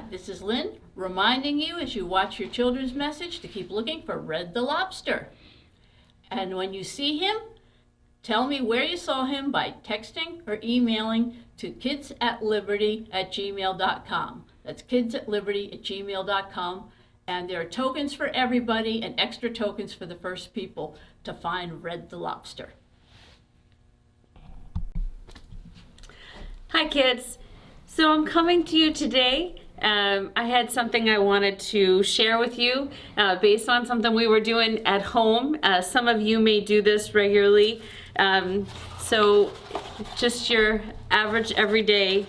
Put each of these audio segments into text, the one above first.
this is Lynn, reminding you as you watch your children's message to keep looking for Red the Lobster. And when you see him, tell me where you saw him by texting or emailing to kidsatliberty@gmail.com. That's kidsatliberty@gmail.com. And there are tokens for everybody and extra tokens for the first people to find Red the Lobster. Hi kids, so I'm coming to you today. I had something I wanted to share with you based on something we were doing at home. Some of you may do this regularly. So just your average everyday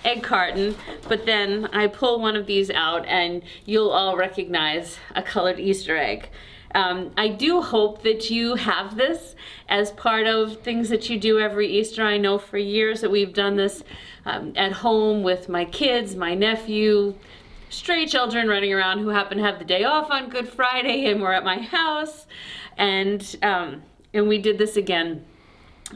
egg carton, but then I pull one of these out and you'll all recognize a colored Easter egg. I do hope that you have this as part of things that you do every Easter. I know for years that we've done this at home with my kids, my nephew, stray children running around who happen to have the day off on Good Friday and we're at my house. And we did this again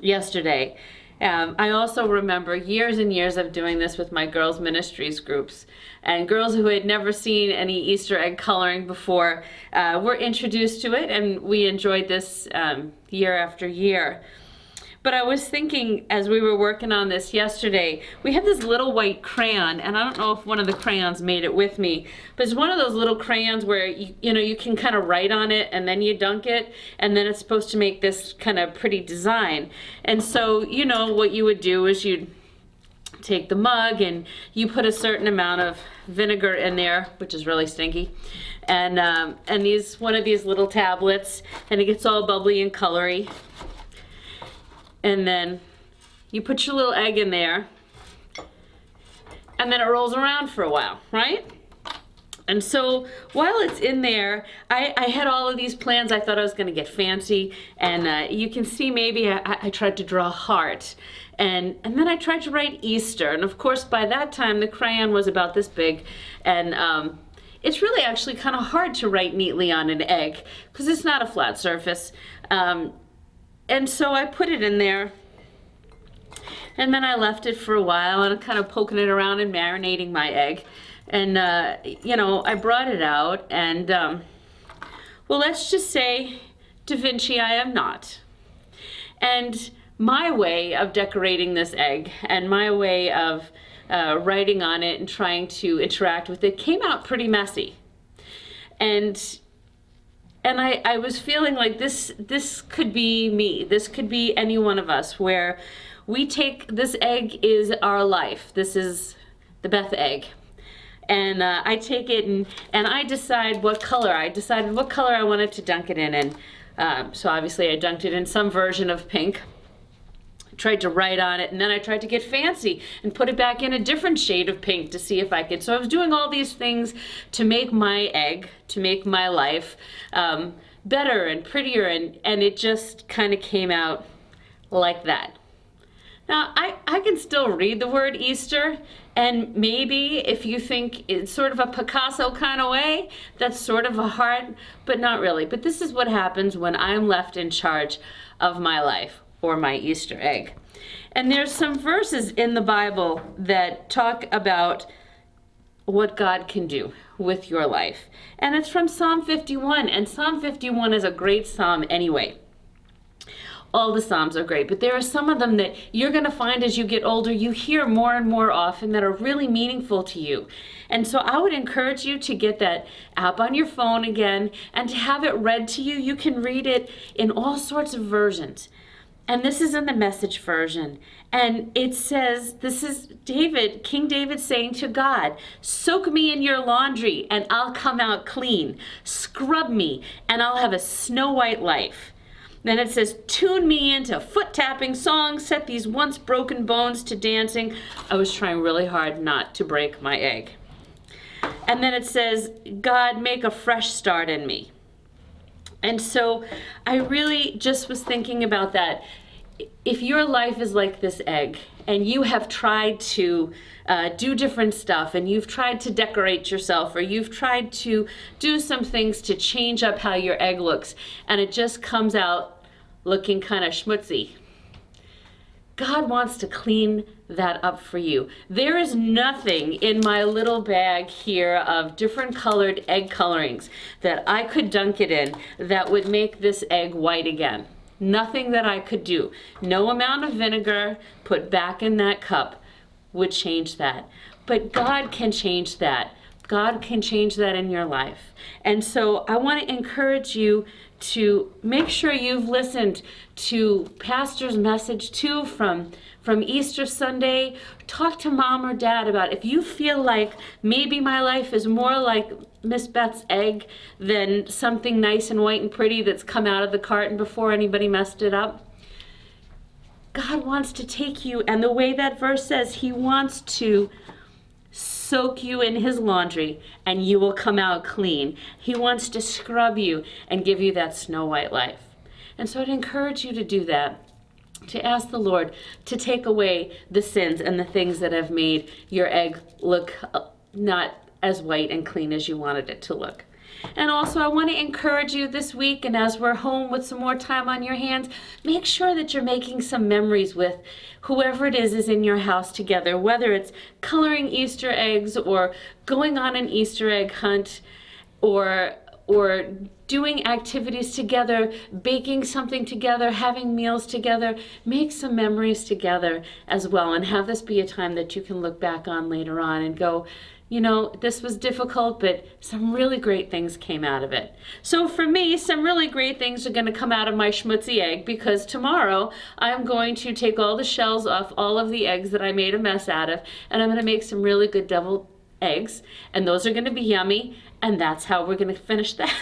yesterday. I also remember years and years of doing this with my girls' ministries groups, and girls who had never seen any Easter egg coloring before were introduced to it, and we enjoyed this year after year. But I was thinking as we were working on this yesterday, we had this little white crayon, and I don't know if one of the crayons made it with me, but it's one of those little crayons where you can kind of write on it and then you dunk it, and then it's supposed to make this kind of pretty design. And so, what you would do is you'd take the mug and you put a certain amount of vinegar in there, which is really stinky, and one of these little tablets, and it gets all bubbly and colory. And then you put your little egg in there, and then it rolls around for a while, right? And so while it's in there, I had all of these plans. I thought I was going to get fancy, and you can see maybe I tried to draw a heart, and then I tried to write Easter. And of course, by that time, the crayon was about this big, and it's really actually kind of hard to write neatly on an egg because it's not a flat surface. And so I put it in there, and then I left it for a while and kind of poking it around and marinating my egg. And, I brought it out, and, well, let's just say Da Vinci I am not. And my way of decorating this egg and my way of writing on it and trying to interact with it came out pretty messy. And I was feeling like this could be me. This could be any one of us, where we take, this egg is our life. This is the Beth egg. And I take it and I decide what color. I decided what color I wanted to dunk it in. And so obviously I dunked it in some version of pink. Tried to write on it, and then I tried to get fancy and put it back in a different shade of pink to see if I could. So I was doing all these things to make my egg, to make my life better and prettier, and it just kind of came out like that. Now, I can still read the word Easter, and maybe if you think it's sort of a Picasso kind of way, that's sort of a heart, but not really. But this is what happens when I'm left in charge of my life, or my Easter egg. And there's some verses in the Bible that talk about what God can do with your life. And it's from Psalm 51, and Psalm 51 is a great psalm anyway. All the Psalms are great, but there are some of them that you're going to find as you get older, you hear more and more often that are really meaningful to you. And so I would encourage you to get that app on your phone again and to have it read to you. You can read it in all sorts of versions. And this is in the Message version. And it says, this is David, King David saying to God, "Soak me in your laundry and I'll come out clean. Scrub me and I'll have a snow white life." Then it says, "Tune me into foot-tapping songs, set these once broken bones to dancing." I was trying really hard not to break my egg. And then it says, "God, make a fresh start in me." And so I really just was thinking about that. If your life is like this egg, and you have tried to do different stuff, and you've tried to decorate yourself, or you've tried to do some things to change up how your egg looks, and it just comes out looking kind of schmutzy, God wants to clean that up for you. There is nothing in my little bag here of different colored egg colorings that I could dunk it in that would make this egg white again. Nothing that I could do. No amount of vinegar put back in that cup would change that. But God can change that. God can change that in your life. And so I want to encourage you to make sure you've listened to Pastor's message too from Easter Sunday. Talk to mom or dad about if you feel like maybe my life is more like Miss Beth's egg than something nice and white and pretty that's come out of the carton before anybody messed it up. God wants to take you, and the way that verse says, he wants to soak you in his laundry and you will come out clean. He wants to scrub you and give you that snow white life. And so I'd encourage you to do that, to ask the Lord to take away the sins and the things that have made your egg look not as white and clean as you wanted it to look. And also I want to encourage you this week, and as we're home with some more time on your hands, make sure that you're making some memories with whoever it is in your house together, whether it's coloring Easter eggs or going on an Easter egg hunt or doing activities together, baking something together, having meals together. Make some memories together as well, and have this be a time that you can look back on later on and go, you know, this was difficult, but some really great things came out of it. So for me, some really great things are going to come out of my schmutzy egg, because tomorrow I'm going to take all the shells off all of the eggs that I made a mess out of, and I'm going to make some really good deviled eggs, and those are going to be yummy, and that's how we're going to finish that.